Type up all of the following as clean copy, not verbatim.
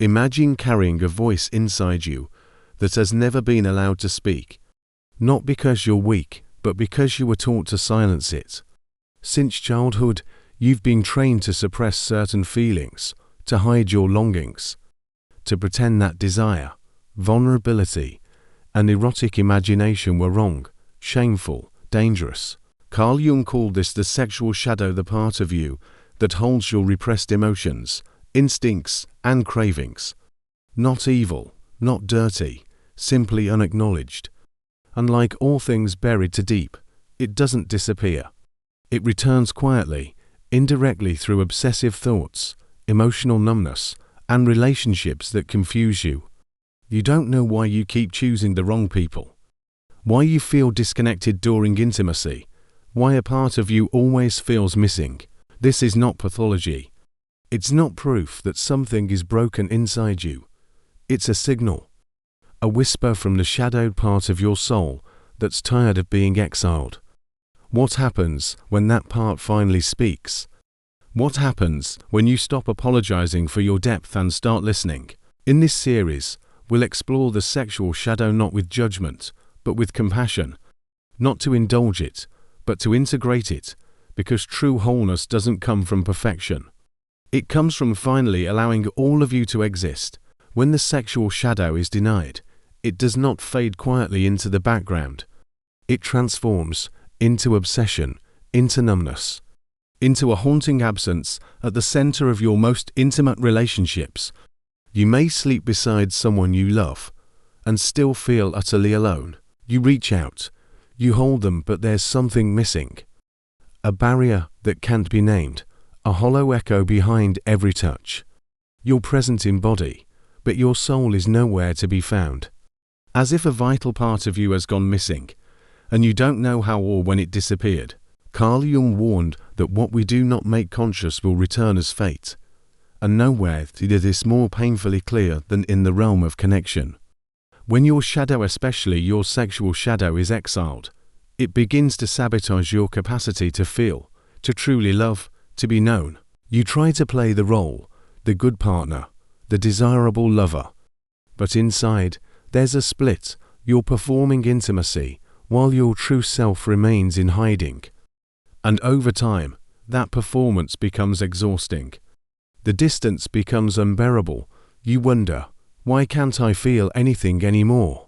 Imagine carrying a voice inside you that has never been allowed to speak, not because you're weak, but because you were taught to silence it. Since childhood, you've been trained to suppress certain feelings, to hide your longings, to pretend that desire, vulnerability, and erotic imagination were wrong, shameful, dangerous. Carl Jung called this the sexual shadow, the part of you that holds your repressed emotions, instincts, and cravings. Not evil, not dirty, simply unacknowledged. And like all things buried too deep, it doesn't disappear. It returns quietly, indirectly through obsessive thoughts, emotional numbness, and relationships that confuse you. You don't know why you keep choosing the wrong people, why you feel disconnected during intimacy, why a part of you always feels missing. This is not pathology. It's not proof that something is broken inside you. It's a signal, a whisper from the shadowed part of your soul that's tired of being exiled. What happens when that part finally speaks? What happens when you stop apologizing for your depth and start listening? In this series, we'll explore the sexual shadow not with judgment, but with compassion. Not to indulge it, but to integrate it, because true wholeness doesn't come from perfection. It comes from finally allowing all of you to exist. When the sexual shadow is denied, it does not fade quietly into the background. It transforms into obsession, into numbness, into a haunting absence at the center of your most intimate relationships. You may sleep beside someone you love and still feel utterly alone. You reach out, you hold them, but there's something missing. A barrier that can't be named, a hollow echo behind every touch. You're present in body, but your soul is nowhere to be found. As if a vital part of you has gone missing, and you don't know how or when it disappeared. Carl Jung warned that what we do not make conscious will return as fate, and nowhere is this more painfully clear than in the realm of connection. When your shadow, especially your sexual shadow, is exiled, it begins to sabotage your capacity to feel, to truly love, to be known. You try to play the role, the good partner, the desirable lover, but inside, there's a split. You're performing intimacy, while your true self remains in hiding. And over time, that performance becomes exhausting. The distance becomes unbearable. You wonder, why can't I feel anything anymore?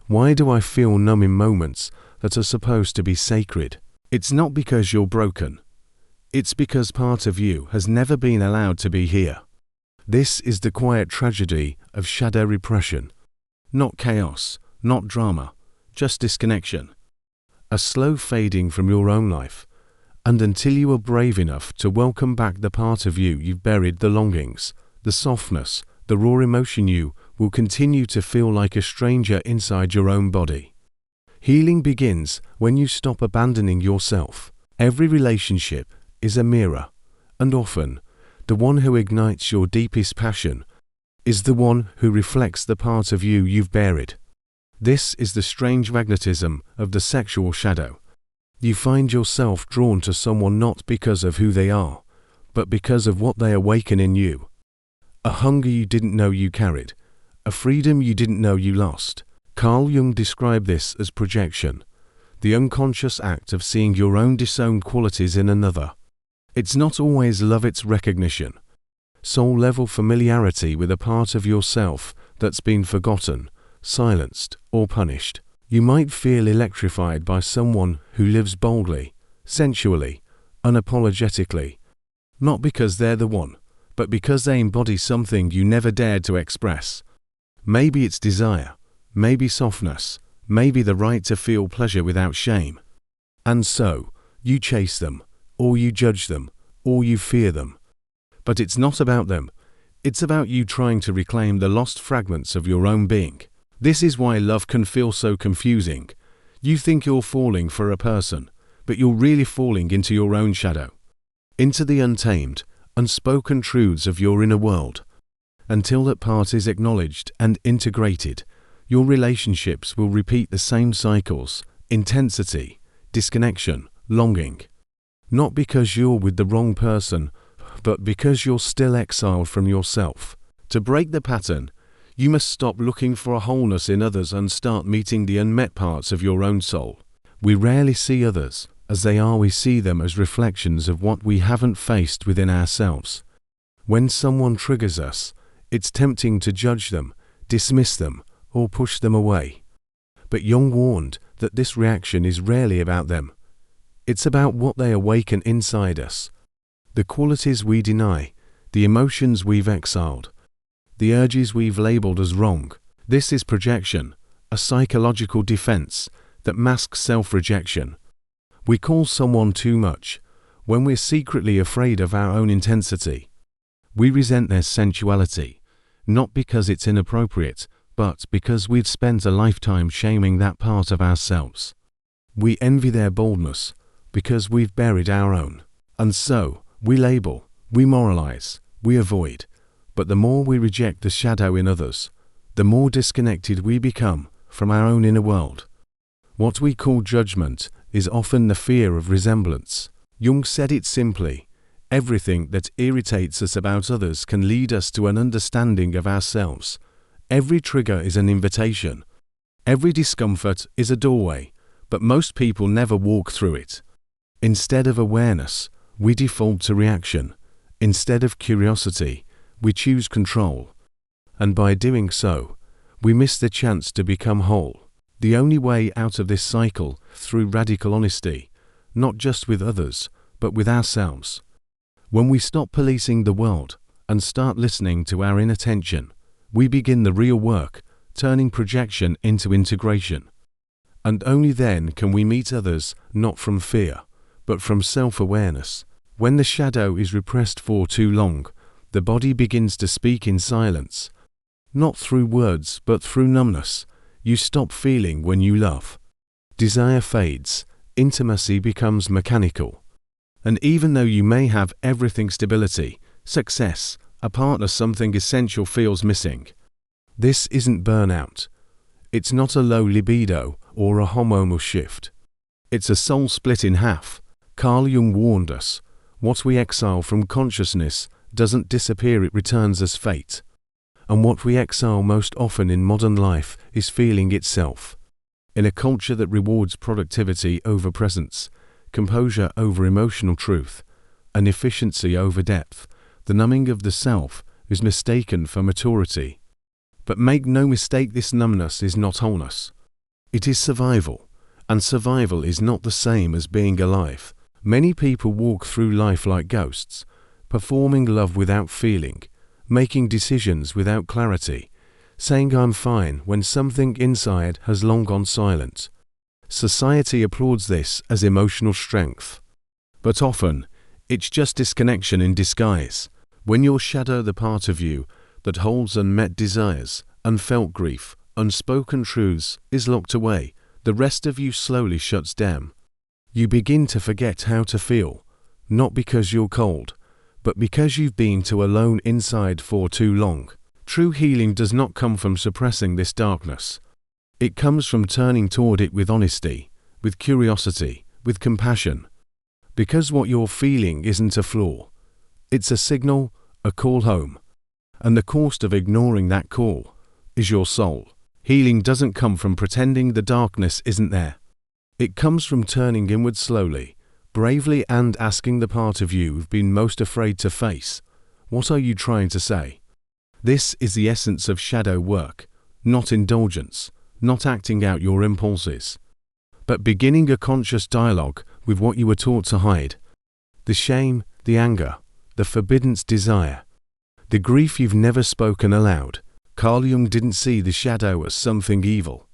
Why do I feel numb in moments that are supposed to be sacred? It's not because you're broken. It's because part of you has never been allowed to be here. This is the quiet tragedy of shadow repression. Not chaos, not drama, just disconnection. A slow fading from your own life. And until you are brave enough to welcome back the part of you you've buried, the longings, the softness, the raw emotion, you will continue to feel like a stranger inside your own body. Healing begins when you stop abandoning yourself. Every relationship is a mirror, and often, the one who ignites your deepest passion is the one who reflects the part of you you've buried. This is the strange magnetism of the sexual shadow. You find yourself drawn to someone not because of who they are, but because of what they awaken in you. A hunger you didn't know you carried, a freedom you didn't know you lost. Carl Jung described this as projection, the unconscious act of seeing your own disowned qualities in another. It's not always love, it's recognition, soul-level familiarity with a part of yourself that's been forgotten, silenced, or punished. You might feel electrified by someone who lives boldly, sensually, unapologetically, not because they're the one, but because they embody something you never dared to express. Maybe it's desire, maybe softness, maybe the right to feel pleasure without shame. And so, you chase them, or you judge them, or you fear them. But it's not about them, it's about you trying to reclaim the lost fragments of your own being. This is why love can feel so confusing. You think you're falling for a person, but you're really falling into your own shadow, into the untamed, unspoken truths of your inner world. Until that part is acknowledged and integrated, your relationships will repeat the same cycles: intensity, disconnection, longing. Not because you're with the wrong person, but because you're still exiled from yourself. To break the pattern, you must stop looking for a wholeness in others and start meeting the unmet parts of your own soul. We rarely see others as they are, we see them as reflections of what we haven't faced within ourselves. When someone triggers us, it's tempting to judge them, dismiss them, or push them away. But Jung warned that this reaction is rarely about them. It's about what they awaken inside us. The qualities we deny, the emotions we've exiled, the urges we've labeled as wrong. This is projection, a psychological defense that masks self-rejection. We call someone too much when we're secretly afraid of our own intensity. We resent their sensuality, not because it's inappropriate, but because we've spent a lifetime shaming that part of ourselves. We envy their boldness because we've buried our own. And so, we label, we moralize, we avoid. But the more we reject the shadow in others, the more disconnected we become from our own inner world. What we call judgment is often the fear of resemblance. Jung said it simply: everything that irritates us about others can lead us to an understanding of ourselves. Every trigger is an invitation. Every discomfort is a doorway, but most people never walk through it. Instead of awareness, we default to reaction. Instead of curiosity, we choose control. And by doing so, we miss the chance to become whole. The only way out of this cycle, through radical honesty, not just with others, but with ourselves. When we stop policing the world and start listening to our inner tension, we begin the real work, turning projection into integration. And only then can we meet others not from fear, but from self-awareness. When the shadow is repressed for too long, the body begins to speak in silence. Not through words, but through numbness. You stop feeling when you love. Desire fades, intimacy becomes mechanical. And even though you may have everything: stability, success, a partner, something essential feels missing. This isn't burnout. It's not a low libido or a hormonal shift. It's a soul split in half. Carl Jung warned us, what we exile from consciousness doesn't disappear, it returns as fate. And what we exile most often in modern life is feeling itself. In a culture that rewards productivity over presence, composure over emotional truth, and efficiency over depth, the numbing of the self is mistaken for maturity. But make no mistake, this numbness is not wholeness. It is survival, and survival is not the same as being alive. Many people walk through life like ghosts, performing love without feeling, making decisions without clarity, saying I'm fine when something inside has long gone silent. Society applauds this as emotional strength. But often, it's just disconnection in disguise. When your shadow, the part of you that holds unmet desires, unfelt grief, unspoken truths, is locked away, the rest of you slowly shuts down. You begin to forget how to feel, not because you're cold, but because you've been too alone inside for too long. True healing does not come from suppressing this darkness. It comes from turning toward it with honesty, with curiosity, with compassion. Because what you're feeling isn't a flaw. It's a signal, a call home. And the cost of ignoring that call is your soul. Healing doesn't come from pretending the darkness isn't there. It comes from turning inward slowly, bravely, and asking the part of you you've been most afraid to face, what are you trying to say? This is the essence of shadow work, not indulgence, not acting out your impulses, but beginning a conscious dialogue with what you were taught to hide. The shame, the anger, the forbidden desire, the grief you've never spoken aloud. Carl Jung didn't see the shadow as something evil.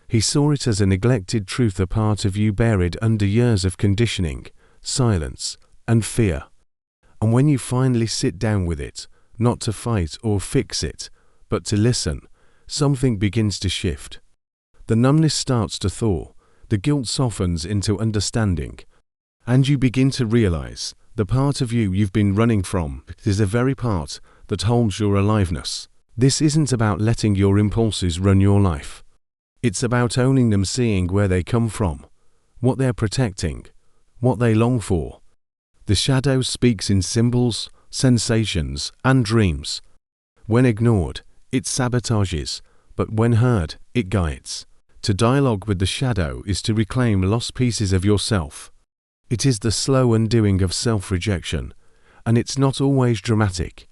He saw it as a neglected truth, a part of you buried under years of conditioning, silence, and fear. And when you finally sit down with it, not to fight or fix it, but to listen, something begins to shift. The numbness starts to thaw, the guilt softens into understanding, and you begin to realize the part of you you've been running from is the very part that holds your aliveness. This isn't about letting your impulses run your life. It's about owning them, seeing where they come from, what they're protecting, what they long for. The shadow speaks in symbols, sensations, and dreams. When ignored, it sabotages, but when heard, it guides. To dialogue with the shadow is to reclaim lost pieces of yourself. It is the slow undoing of self-rejection, and it's not always dramatic.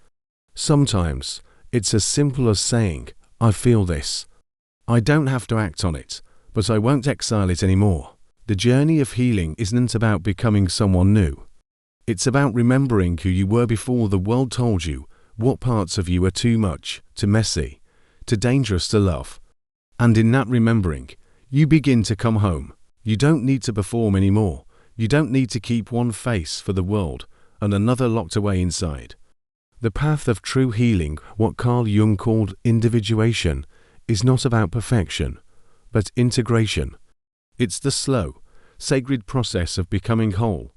Sometimes, it's as simple as saying, "I feel this. I don't have to act on it, but I won't exile it anymore." The journey of healing isn't about becoming someone new. It's about remembering who you were before the world told you what parts of you are too much, too messy, too dangerous to love. And in that remembering, you begin to come home. You don't need to perform anymore. You don't need to keep one face for the world and another locked away inside. The path of true healing, what Carl Jung called individuation, is not about perfection, but integration. It's the slow, sacred process of becoming whole,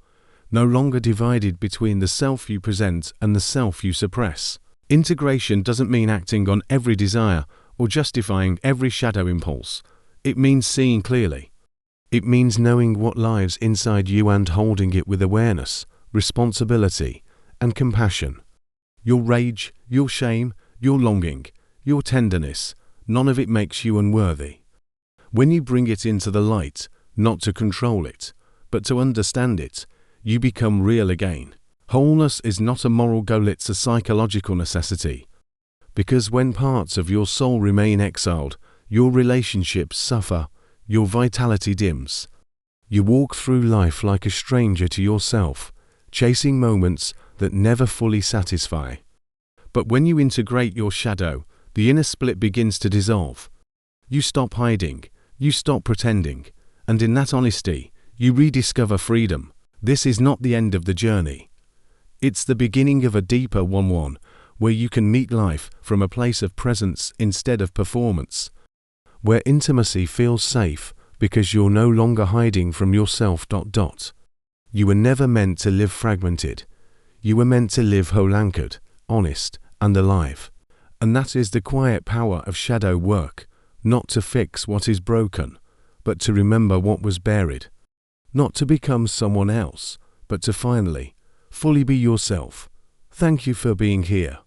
no longer divided between the self you present and the self you suppress. Integration doesn't mean acting on every desire or justifying every shadow impulse. It means seeing clearly. It means knowing what lies inside you and holding it with awareness, responsibility, and compassion. Your rage, your shame, your longing, your tenderness, none of it makes you unworthy. When you bring it into the light, not to control it, but to understand it, you become real again. Wholeness is not a moral goal, it's a psychological necessity. Because when parts of your soul remain exiled, your relationships suffer, your vitality dims. You walk through life like a stranger to yourself, chasing moments that never fully satisfy. But when you integrate your shadow, the inner split begins to dissolve. You stop hiding, you stop pretending, and in that honesty, you rediscover freedom. This is not the end of the journey. It's the beginning of a deeper one where you can meet life from a place of presence instead of performance, where intimacy feels safe because you're no longer hiding from yourself. You were never meant to live fragmented. You were meant to live whole, anchored, honest, and alive. And that is the quiet power of shadow work, not to fix what is broken, but to remember what was buried. Not to become someone else, but to finally, fully be yourself. Thank you for being here.